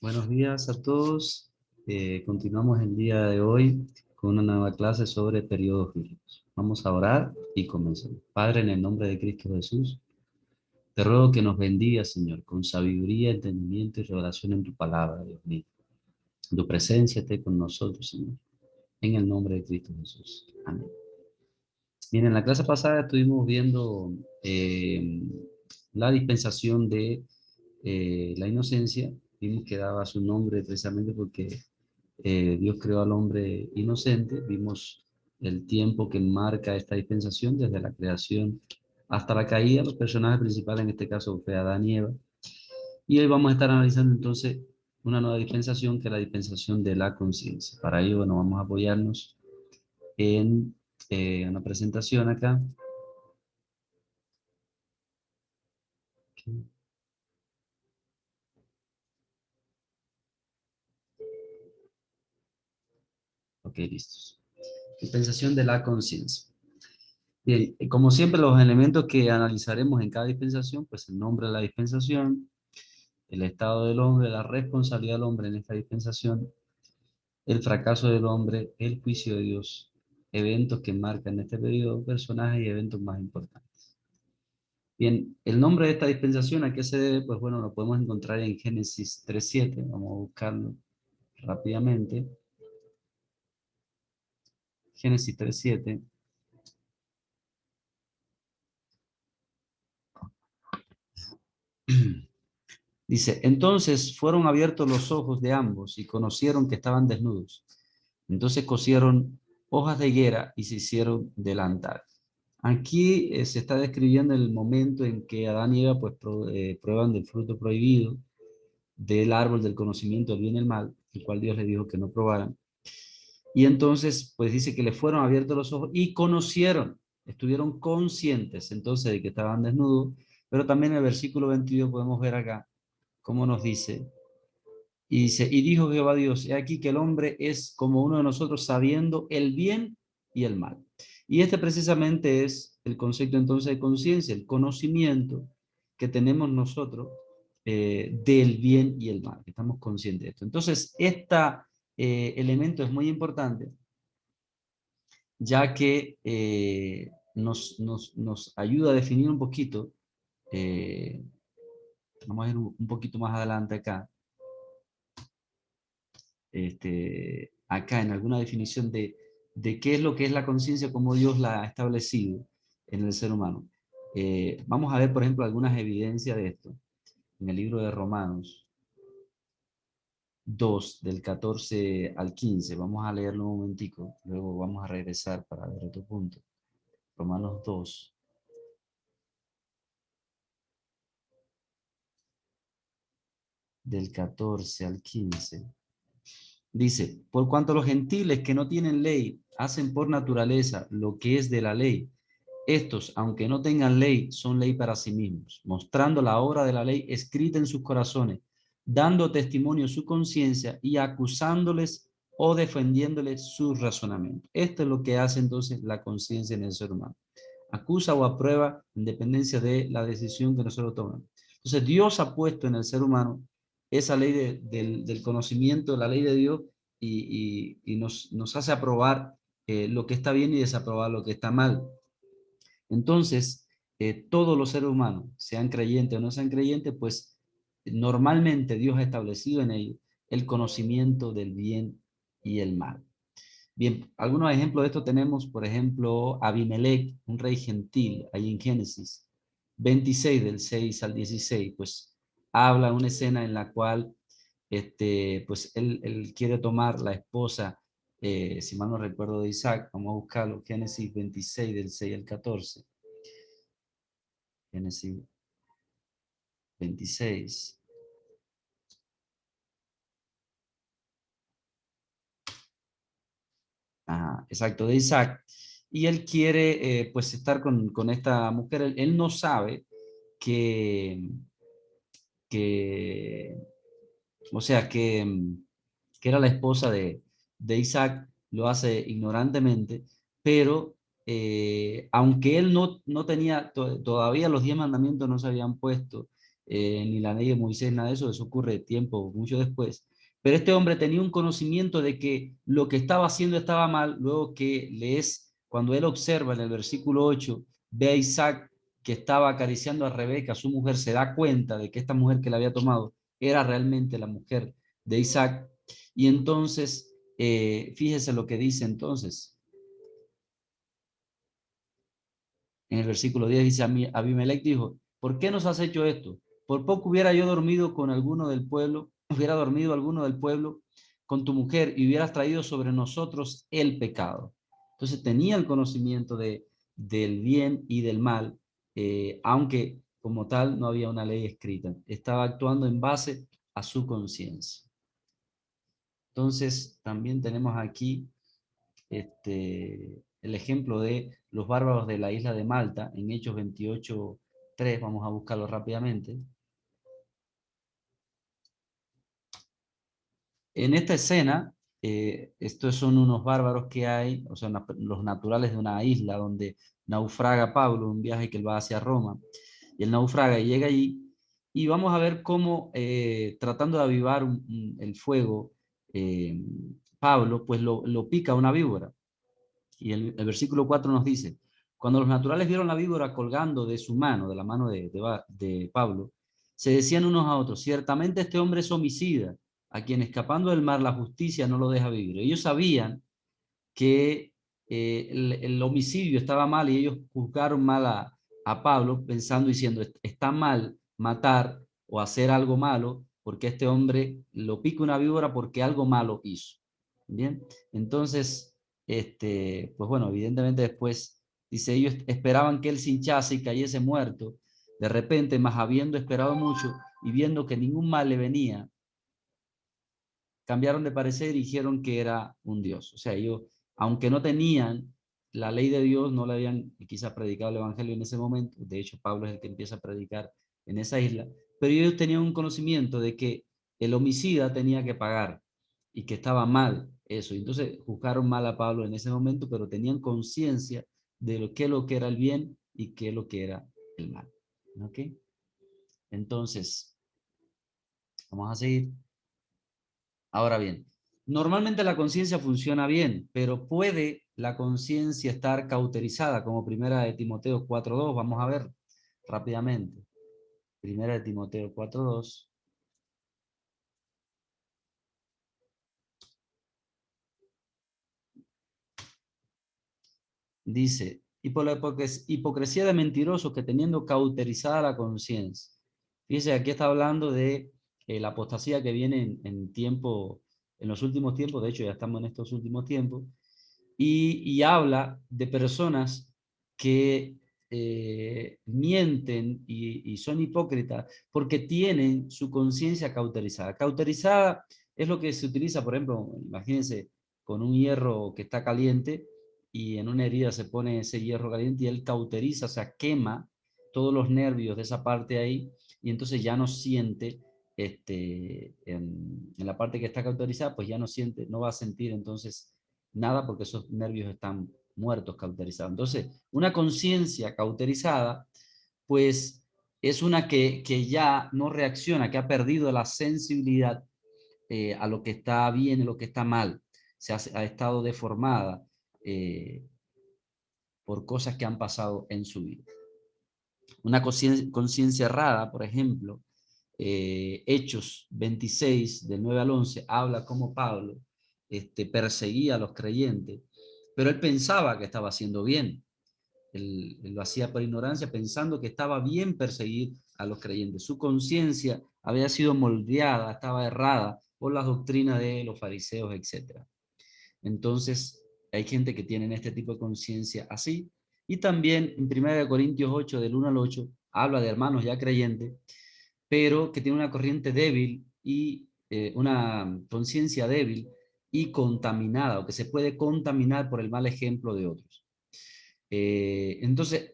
Buenos días a todos. Continuamos el día de hoy con una nueva clase sobre periodos bíblicos. Vamos a orar y comenzamos. Padre, en el nombre de Cristo Jesús, te ruego que nos bendiga, Señor, con sabiduría, entendimiento y revelación en tu palabra, Dios mío. Tu presencia esté con nosotros, Señor, en el nombre de Cristo Jesús. Amén. Bien, en la clase pasada estuvimos viendo la dispensación de la inocencia. Vimos que daba su nombre precisamente porque Dios creó al hombre inocente. Vimos el tiempo que marca esta dispensación desde la creación hasta la caída. Los personajes principales en este caso fue Adán y Eva. Y hoy vamos a estar analizando entonces una nueva dispensación que es la dispensación de la conciencia. Para ello, bueno, vamos a apoyarnos en una presentación acá. Ok, listos. Dispensación de la conciencia. Bien, como siempre, los elementos que analizaremos en cada dispensación, pues el nombre de la dispensación, el estado del hombre, la responsabilidad del hombre en esta dispensación, el fracaso del hombre, el juicio de Dios, eventos que marcan este periodo, personajes y eventos más importantes. Bien, el nombre de esta dispensación, ¿a qué se debe? Pues bueno, lo podemos encontrar en Génesis 3:7, vamos a buscarlo rápidamente. Génesis 3:7. Dice, entonces fueron abiertos los ojos de ambos y conocieron que estaban desnudos. Entonces cosieron hojas de higuera y se hicieron delantal. Aquí se está describiendo el momento en que Adán y Eva pues, prueban del fruto prohibido del árbol del conocimiento del bien y el mal, el cual Dios les dijo que no probaran. Y entonces pues dice que le fueron abiertos los ojos y conocieron, estuvieron conscientes entonces de que estaban desnudos, pero también en el versículo 22 podemos ver acá cómo nos dice, y dice, y dijo Jehová Dios, he aquí que el hombre es como uno de nosotros sabiendo el bien y el mal. Y este precisamente es el concepto entonces de conciencia, el conocimiento que tenemos nosotros del bien y el mal. Estamos conscientes de esto. Entonces, este elemento es muy importante, ya que nos ayuda a definir un poquito, eh, vamos a ir un poquito más adelante acá, acá en alguna definición de qué es lo que es la conciencia, como Dios la ha establecido en el ser humano. Vamos a ver, por ejemplo, algunas evidencias de esto en el libro de Romanos 2, del 14 al 15. Vamos a leerlo un momentico, luego vamos a regresar para ver otro punto. Romanos 2, del 14 al 15. Dice, por cuanto los gentiles que no tienen ley hacen por naturaleza lo que es de la ley, estos, aunque no tengan ley, son ley para sí mismos, mostrando la obra de la ley escrita en sus corazones, dando testimonio su conciencia y acusándoles o defendiéndoles su razonamiento. Esto es lo que hace entonces la conciencia en el ser humano. Acusa o aprueba en dependencia de la decisión que nosotros tomamos. Entonces Dios ha puesto en el ser humano esa ley del conocimiento, la ley de Dios, y nos hace aprobar lo que está bien y desaprobar lo que está mal. Entonces, todos los seres humanos, sean creyentes o no sean creyentes, pues normalmente Dios ha establecido en ellos el conocimiento del bien y el mal. Bien, algunos ejemplos de esto tenemos, por ejemplo, Abimelech, un rey gentil, ahí en Génesis 26, del 6 al 16, pues habla una escena en la cual pues él quiere tomar la esposa, si mal no recuerdo, de Isaac. Vamos a buscarlo, Génesis 26, del 6 al 14. Génesis 26. Ajá, exacto, de Isaac. Y él quiere pues estar con esta mujer. Él no sabe que, que o sea, que era la esposa de Isaac, lo hace ignorantemente, pero aunque él no tenía, todavía los 10 mandamientos no se habían puesto ni la ley de Moisés, nada de eso, eso ocurre tiempo mucho después. Pero este hombre tenía un conocimiento de que lo que estaba haciendo estaba mal, luego que lees, cuando él observa en el versículo 8, ve a Isaac que estaba acariciando a Rebeca, su mujer, se da cuenta de que esta mujer que le había tomado era realmente la mujer de Isaac. Y entonces, fíjese lo que dice entonces. En el versículo 10 dice, Abimelech dijo, ¿por qué nos has hecho esto? Por poco hubiera yo dormido con alguno del pueblo, hubiera dormido alguno del pueblo con tu mujer y hubieras traído sobre nosotros el pecado. Entonces tenía el conocimiento del bien y del mal, aunque como tal no había una ley escrita. Estaba actuando en base a su conciencia. Entonces también tenemos aquí el ejemplo de los bárbaros de la isla de Malta, en Hechos 28:3, vamos a buscarlo rápidamente. En esta escena, estos son unos bárbaros que hay, o sea, los naturales de una isla donde naufraga Pablo, un viaje que él va hacia Roma, y él naufraga y llega allí, y vamos a ver cómo, tratando de avivar el fuego, eh, Pablo, pues lo pica una víbora. Y el versículo 4 nos dice, cuando los naturales vieron la víbora colgando de su mano, de la mano de Pablo, se decían unos a otros, ciertamente este hombre es homicida, a quien escapando del mar la justicia no lo deja vivir. Ellos sabían que el homicidio estaba mal y ellos juzgaron mal a Pablo pensando, diciendo, está mal matar o hacer algo malo porque este hombre lo pica una víbora porque algo malo hizo. Bien, entonces, pues bueno, evidentemente después, dice, ellos esperaban que él se hinchase y cayese muerto. De repente, más habiendo esperado mucho y viendo que ningún mal le venía, cambiaron de parecer y dijeron que era un Dios. O sea, ellos, aunque no tenían la ley de Dios, no le habían quizás predicado el Evangelio en ese momento. De hecho, Pablo es el que empieza a predicar en esa isla. Pero ellos tenían un conocimiento de que el homicida tenía que pagar y que estaba mal eso. Entonces juzgaron mal a Pablo en ese momento, pero tenían conciencia de lo que era el bien y qué es lo que era el mal. ¿Ok? Entonces, vamos a seguir. Ahora bien, normalmente la conciencia funciona bien, pero puede la conciencia estar cauterizada, como primera de Timoteo 4:2. Vamos a ver rápidamente. Primera de Timoteo 4:2. Dice, y por la hipocresía de mentirosos que teniendo cauterizada la conciencia. Fíjese, aquí está hablando de la apostasía que viene en tiempo, en los últimos tiempos. De hecho, ya estamos en estos últimos tiempos. Y habla de personas que mienten y son hipócritas porque tienen su conciencia cauterizada. Cauterizada es lo que se utiliza, por ejemplo, imagínense, con un hierro que está caliente y en una herida se pone ese hierro caliente y él cauteriza, o sea, quema todos los nervios de esa parte ahí y entonces ya no siente, en la parte que está cauterizada, pues ya no siente, no va a sentir entonces nada porque esos nervios están muertos, cauterizados. Entonces, una conciencia cauterizada, pues es una que ya no reacciona, que ha perdido la sensibilidad a lo que está bien y lo que está mal. Ha estado deformada eh, por cosas que han pasado en su vida. Una conciencia errada, por ejemplo, Hechos 26, del 9 al 11, habla como Pablo perseguía a los creyentes, pero él pensaba que estaba haciendo bien. Él lo hacía por ignorancia, pensando que estaba bien perseguir a los creyentes. Su conciencia había sido moldeada, estaba errada por las doctrinas de los fariseos, etc. Entonces, hay gente que tiene este tipo de conciencia así. Y también en 1 Corintios 8, del 1 al 8, habla de hermanos ya creyentes, pero que tiene una corriente débil y una conciencia débil y contaminada, o que se puede contaminar por el mal ejemplo de otros. Entonces,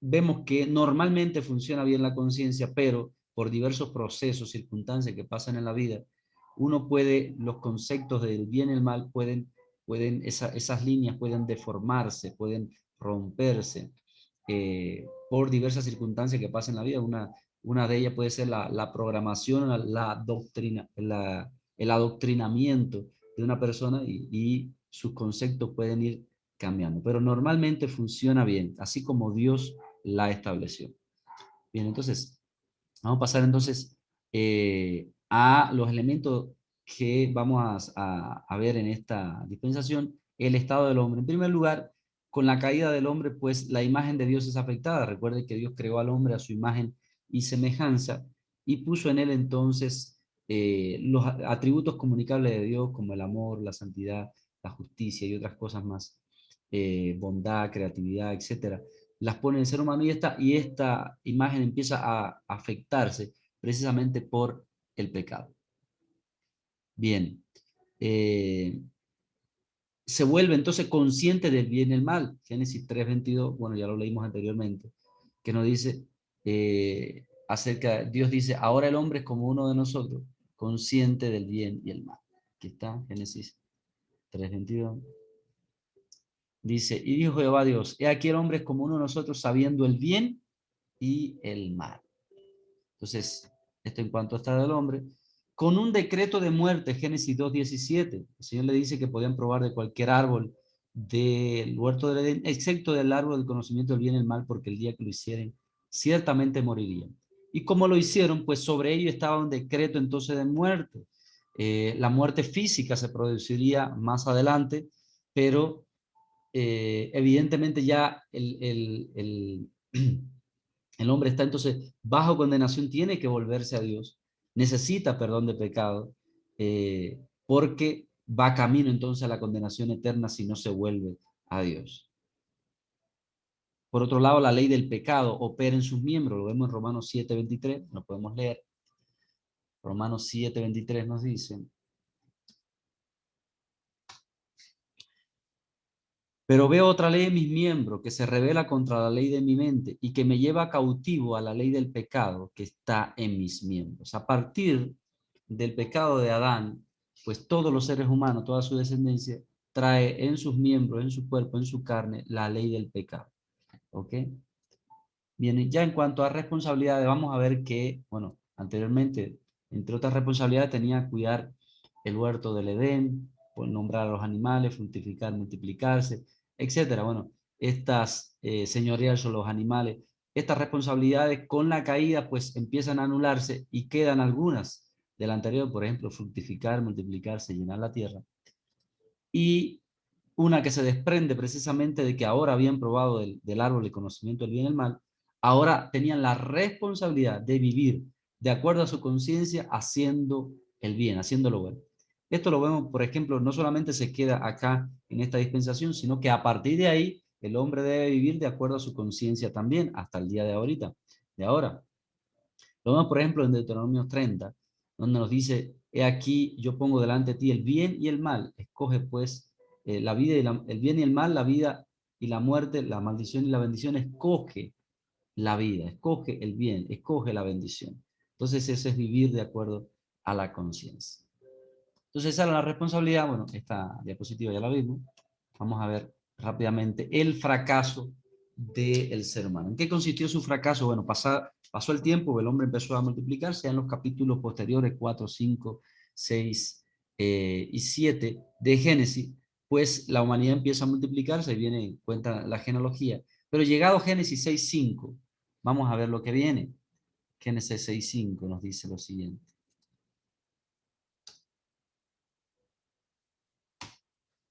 vemos que normalmente funciona bien la conciencia, pero por diversos procesos, circunstancias que pasan en la vida, uno puede, los conceptos del bien y el mal esas líneas pueden deformarse, pueden romperse por diversas circunstancias que pasan en la vida. Una de ellas puede ser la programación, la doctrina, el adoctrinamiento de una persona y sus conceptos pueden ir cambiando. Pero normalmente funciona bien, así como Dios la estableció. Bien, entonces, vamos a pasar entonces a los elementos que vamos a ver en esta dispensación, el estado del hombre. En primer lugar, con la caída del hombre, pues la imagen de Dios es afectada. Recuerde que Dios creó al hombre a su imagen y semejanza y puso en él entonces los atributos comunicables de Dios como el amor, la santidad, la justicia y otras cosas más, bondad, creatividad, etcétera, las pone el ser humano y esta imagen empieza a afectarse precisamente por el pecado. Bien, eh, se vuelve entonces consciente del bien y el mal. Génesis 3:22, bueno, ya lo leímos anteriormente, que nos dice Dios dice, ahora el hombre es como uno de nosotros, consciente del bien y el mal. Aquí está, Génesis 3:22. Dice, y dijo Jehová Dios, he aquí el hombre es como uno de nosotros, sabiendo el bien y el mal. Entonces, esto en cuanto a estado del hombre. Con un decreto de muerte, Génesis 2:17, el Señor le dice que podían probar de cualquier árbol del huerto del Edén, excepto del árbol del conocimiento del bien y el mal, porque el día que lo hicieren, ciertamente morirían. Y como lo hicieron, pues sobre ello estaba un decreto entonces de muerte. La muerte física se produciría más adelante, pero evidentemente ya el hombre está entonces bajo condenación, tiene que volverse a Dios, necesita perdón de pecado, porque va camino entonces a la condenación eterna si no se vuelve a Dios. Por otro lado, la ley del pecado opera en sus miembros, lo vemos en Romanos 7:23, lo podemos leer. Romanos 7:23 nos dice, pero veo otra ley en mis miembros que se revela contra la ley de mi mente y que me lleva cautivo a la ley del pecado que está en mis miembros. A partir del pecado de Adán, pues todos los seres humanos, toda su descendencia, trae en sus miembros, en su cuerpo, en su carne, la ley del pecado. ¿Ok? Bien, ya en cuanto a responsabilidades, vamos a ver que, bueno, anteriormente, entre otras responsabilidades, tenía que cuidar el huerto del Edén, pues nombrar a los animales, fructificar, multiplicarse, etcétera. Bueno, estas señorías sobre los animales, estas responsabilidades con la caída, pues empiezan a anularse y quedan algunas del anterior, por ejemplo, fructificar, multiplicarse, llenar la tierra. Y una que se desprende precisamente de que ahora habían probado del árbol del conocimiento del bien y el mal, ahora tenían la responsabilidad de vivir de acuerdo a su conciencia haciendo el bien, haciendo lo bueno. Esto lo vemos, por ejemplo, no solamente se queda acá en esta dispensación, sino que a partir de ahí el hombre debe vivir de acuerdo a su conciencia también, hasta el día de ahorita, de ahora. Lo vemos, por ejemplo, en Deuteronomio 30, donde nos dice, he aquí, yo pongo delante de ti el bien y el mal, escoge pues la vida y el bien y el mal, la vida y la muerte, la maldición y la bendición, escoge la vida, escoge el bien, escoge la bendición. Entonces eso es vivir de acuerdo a la conciencia. Entonces esa es la responsabilidad. Bueno, esta diapositiva ya la vimos. Vamos a ver rápidamente el fracaso del ser humano. ¿En qué consistió su fracaso? Bueno, pasó el tiempo, el hombre empezó a multiplicarse en los capítulos posteriores, 4, 5, 6 y 7 de Génesis, pues la humanidad empieza a multiplicarse, viene cuenta la genealogía. Pero llegado Génesis 6:5, vamos a ver lo que viene. Génesis 6:5 nos dice lo siguiente.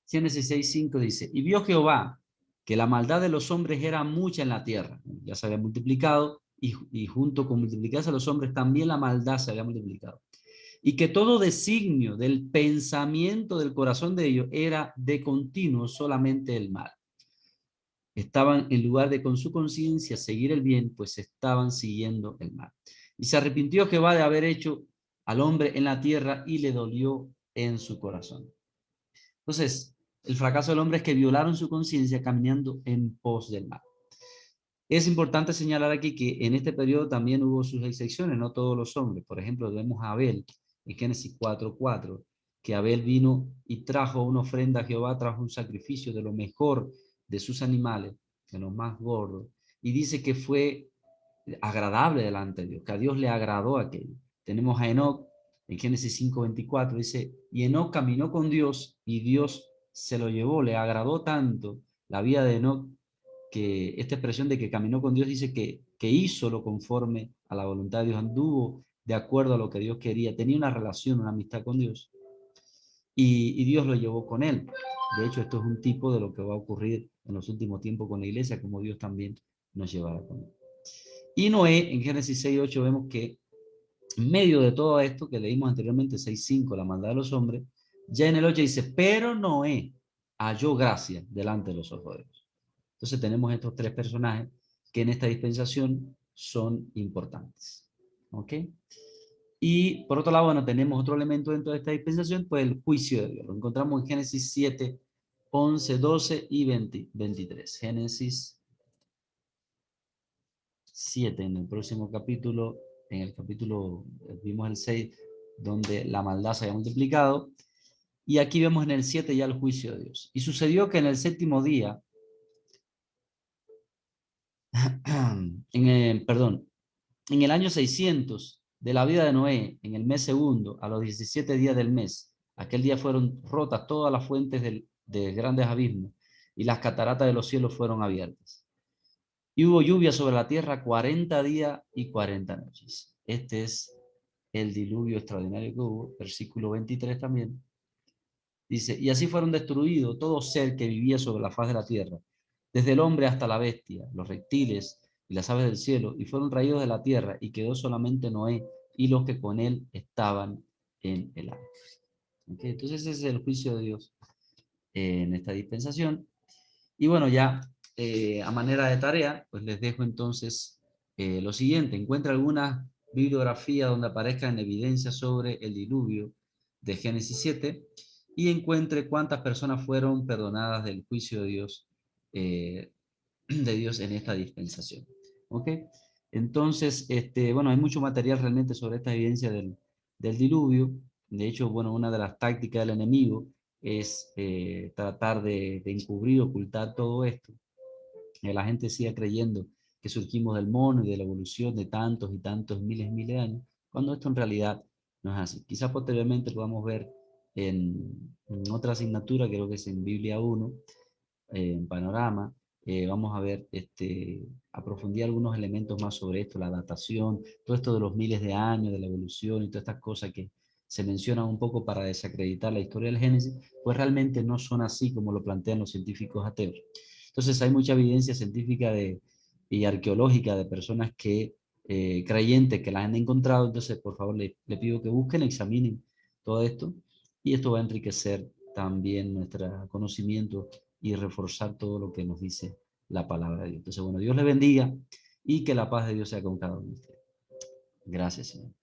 Génesis 6:5 dice, y vio Jehová que la maldad de los hombres era mucha en la tierra. Ya se había multiplicado y junto con multiplicarse a los hombres también la maldad se había multiplicado. Y que todo designio del pensamiento del corazón de ellos era de continuo solamente el mal. Estaban en lugar de con su conciencia seguir el bien, pues estaban siguiendo el mal. Y se arrepintió Jehová de haber hecho al hombre en la tierra y le dolió en su corazón. Entonces, el fracaso del hombre es que violaron su conciencia caminando en pos del mal. Es importante señalar aquí que en este periodo también hubo sus excepciones, no todos los hombres. Por ejemplo, vemos a Abel en Génesis 4:4, que Abel vino y trajo una ofrenda a Jehová, trajo un sacrificio de lo mejor de sus animales, de los más gordos, y dice que fue agradable delante de Dios, que a Dios le agradó aquello. Tenemos a Enoc en Génesis 5:24, dice, y Enoc caminó con Dios y Dios se lo llevó, le agradó tanto la vida de Enoc, que esta expresión de que caminó con Dios dice que hizo lo conforme a la voluntad de Dios, anduvo de acuerdo a lo que Dios quería, tenía una relación, una amistad con Dios, y Dios lo llevó con él. De hecho, esto es un tipo de lo que va a ocurrir en los últimos tiempos con la iglesia, como Dios también nos llevará con él. Y Noé, en Génesis 6:8, vemos que en medio de todo esto que leímos anteriormente, 6:5, la maldad de los hombres, ya en el 8 dice, pero Noé halló gracia delante de los ojos de Dios. Entonces tenemos estos tres personajes que en esta dispensación son importantes. ¿Ok? Y por otro lado, bueno, tenemos otro elemento dentro de esta dispensación, pues el juicio de Dios. Lo encontramos en Génesis 7, 11, 12 y 23. Génesis 7, en el próximo capítulo, en el capítulo, vimos el 6, donde la maldad se había multiplicado. Y aquí vemos en el 7 ya el juicio de Dios. Y sucedió que en el séptimo día, perdón, en el año 600 de la vida de Noé, en el mes segundo, a los 17 días del mes, aquel día fueron rotas todas las fuentes de grandes abismos y las cataratas de los cielos fueron abiertas. Y hubo lluvia sobre la tierra 40 días y 40 noches. Este es el diluvio extraordinario que hubo, versículo 23 también. Dice, y así fueron destruidos todo ser que vivía sobre la faz de la tierra, desde el hombre hasta la bestia, los reptiles y las aves del cielo, y fueron raídos de la tierra, y quedó solamente Noé y los que con él estaban en el arca. ¿Okay? Entonces ese es el juicio de Dios en esta dispensación. Y bueno, ya a manera de tarea, pues les dejo entonces lo siguiente. Encuentra alguna bibliografía donde aparezca en evidencia sobre el diluvio de Génesis 7 y encuentre cuántas personas fueron perdonadas del juicio eh, de Dios en esta dispensación. ¿Ok? Entonces, bueno, hay mucho material realmente sobre esta evidencia del diluvio. De hecho, bueno, una de las tácticas del enemigo es tratar de encubrir, ocultar todo esto. La gente sigue creyendo que surgimos del mono y de la evolución de tantos y tantos miles y miles de años, cuando esto en realidad no es así. Quizás posteriormente podamos ver en otra asignatura, creo que es en Biblia 1, en Panorama, vamos a ver a profundizar algunos elementos más sobre esto, la datación, todo esto de los miles de años, de la evolución y todas estas cosas que se mencionan un poco para desacreditar la historia del Génesis, pues realmente no son así como lo plantean los científicos ateos. Entonces hay mucha evidencia científica y arqueológica de personas creyentes que las han encontrado, entonces por favor le pido que busquen, examinen todo esto y esto va a enriquecer también nuestro conocimiento y reforzar todo lo que nos dice la palabra de Dios. Entonces, bueno, Dios le bendiga y que la paz de Dios sea con cada uno de ustedes. Gracias, Señor.